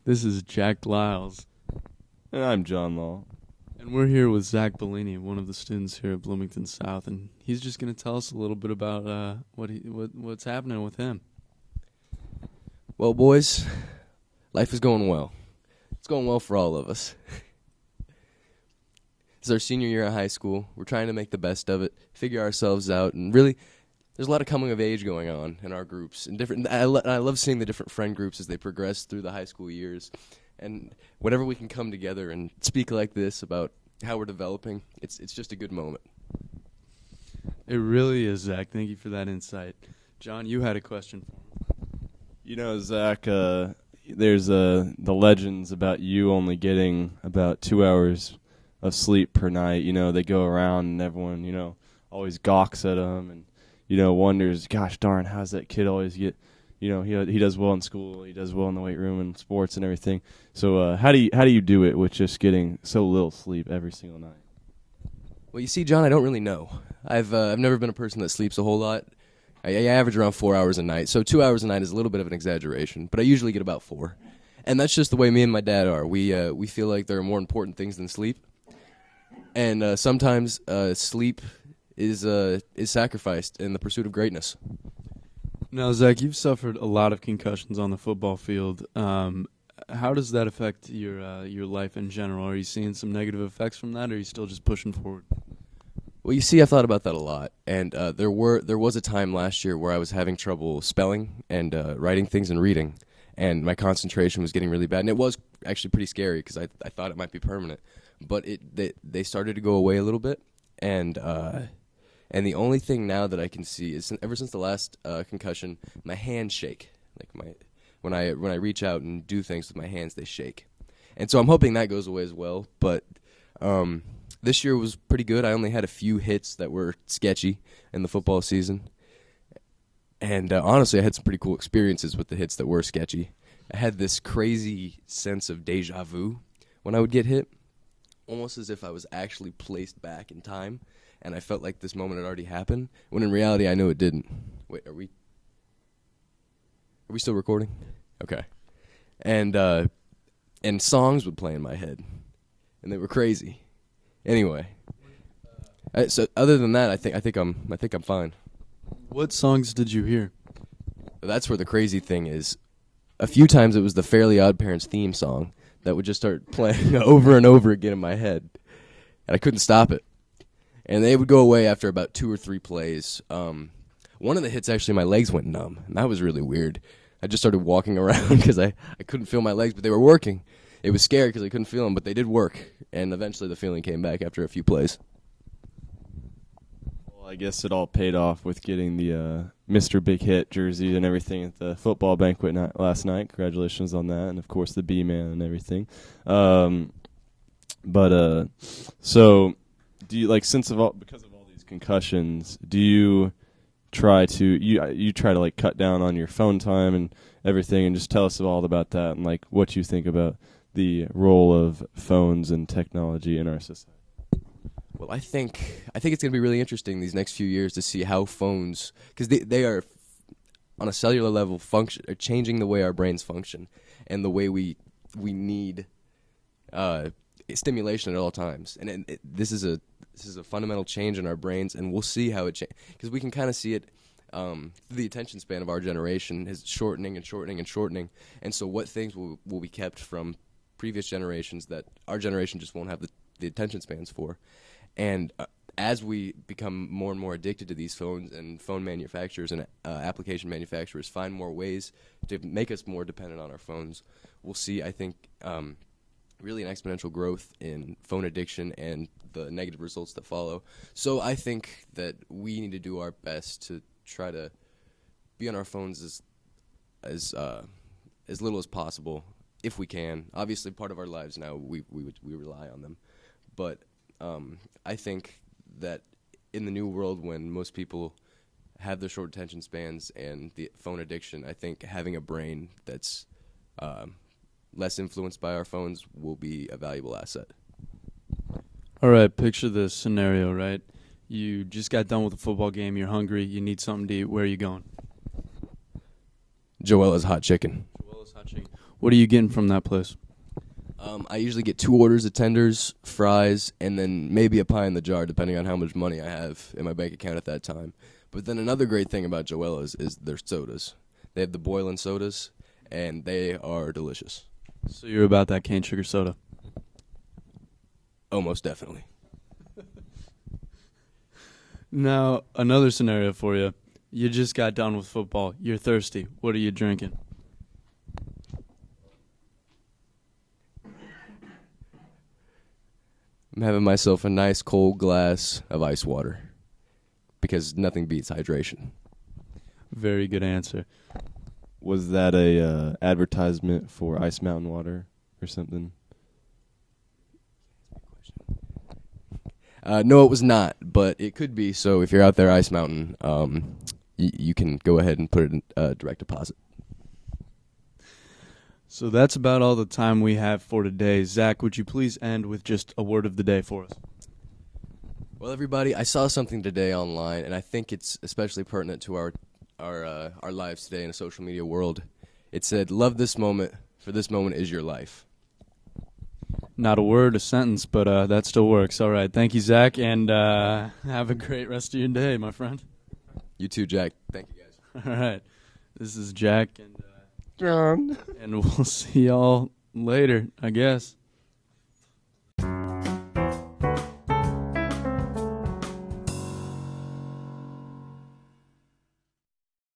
This is Jack Lyles, And I'm John Law. and we're here with Zach Bellini, one of the students here at Bloomington South, and he's just going to tell us a little bit about what's happening with him. Well, boys, life is going well. It's going well for all of us. It's our senior year of high school. We're trying to make the best of it, figure ourselves out, and really, there's a lot of coming of age going on in our groups. And I love seeing the different friend groups as they progress through the high school years. And whenever we can come together and speak like this about how we're developing, it's just a good moment. It really is, Zach. Thank you for that insight. John, you had a question for him. You know, Zach, there's the legends about you only getting about 2 hours of sleep per night. You know, they go around and everyone, always gawks at them and, wonders, gosh darn, how's that kid always get, he does well in school, he does well in the weight room and sports and everything. So how do you do it with just getting so little sleep every single night? Well, you see, John, I don't really know. I've never been a person that sleeps a whole lot. I average around 4 hours a night, so 2 hours a night is a little bit of an exaggeration, but I usually get about 4. And that's just the way me and my dad are. We feel like there are more important things than sleep, and sometimes sleep is sacrificed in the pursuit of greatness. Now, Zach, you've suffered a lot of concussions on the football field. How does that affect your life in general? Are you seeing some negative effects from that, or are you still just pushing forward? Well, you see, I've thought about that a lot, and there was a time last year where I was having trouble spelling and writing things and reading, and my concentration was getting really bad, and it was actually pretty scary because I thought it might be permanent, but they started to go away a little bit, and the only thing now that I can see is ever since the last concussion, my hands shake. Like when I reach out and do things with my hands, they shake, and so I'm hoping that goes away as well, but. This year was pretty good. I only had a few hits that were sketchy in the football season. And honestly, I had some pretty cool experiences with the hits that were sketchy. I had this crazy sense of deja vu when I would get hit, almost as if I was actually placed back in time, and I felt like this moment had already happened, when in reality I know it didn't. Wait, are we still recording? Okay. And songs would play in my head, and they were crazy. Anyway, so other than that, I think I'm fine. What songs did you hear? That's where the crazy thing is. A few times it was the Fairly Odd Parents theme song that would just start playing over and over again in my head, and I couldn't stop it. And they would go away after about 2 or 3 plays. One of the hits, actually, my legs went numb, and that was really weird. I just started walking around because I couldn't feel my legs, but they were working. It was scary because I couldn't feel them, but they did work, and eventually the feeling came back after a few plays. Well, I guess it all paid off with getting the Mr. Big Hit jersey and everything at the football banquet last night. Congratulations on that, and of course the B-Man and everything. So do you because of all these concussions, do you try to cut down on your phone time and everything, and just tell us all about that and like what you think about the role of phones and technology in our society? Well, I think it's going to be really interesting these next few years to see how phones, because they are on a cellular level are changing the way our brains function and the way we need stimulation at all times. And this is a fundamental change in our brains, and we'll see how it changes, because we can kind of see it. The attention span of our generation is shortening and shortening and shortening, and so what things will be kept from previous generations that our generation just won't have the attention spans for. And as we become more and more addicted to these phones, and phone manufacturers and application manufacturers find more ways to make us more dependent on our phones, we'll see, I think, really an exponential growth in phone addiction and the negative results that follow. So I think that we need to do our best to try to be on our phones as little as possible, if we can. Obviously, part of our lives now, we rely on them. But I think that in the new world, when most people have their short attention spans and the phone addiction, I think having a brain that's less influenced by our phones will be a valuable asset. All right, picture this scenario, right? You just got done with a football game, you're hungry, you need something to eat. Where are you going? Joella's Hot Chicken. Joella's Hot Chicken. What are you getting from that place? I usually get 2 orders of tenders, fries, and then maybe a pie in the jar, depending on how much money I have in my bank account at that time. But then another great thing about Joella's is their sodas. They have the boiling sodas, and they are delicious. So you're about that cane sugar soda. Oh, most definitely. Now, another scenario for you. You just got done with football. You're thirsty. What are you drinking? I'm having myself a nice cold glass of ice water because nothing beats hydration. Very good answer. Was that a advertisement for Ice Mountain water or something? No, it was not, but it could be. So if you're out there, Ice Mountain, you can go ahead and put it in direct deposit. So that's about all the time we have for today. Zach, would you please end with just a word of the day for us? Well, everybody, I saw something today online, and I think it's especially pertinent to our lives today in a social media world. It said, "Love this moment, for this moment is your life." Not a word, a sentence, but that still works. All right. Thank you, Zach, and have a great rest of your day, my friend. You too, Jack. Thank you, guys. All right. This is Jack, and John. and we'll see y'all later, I guess.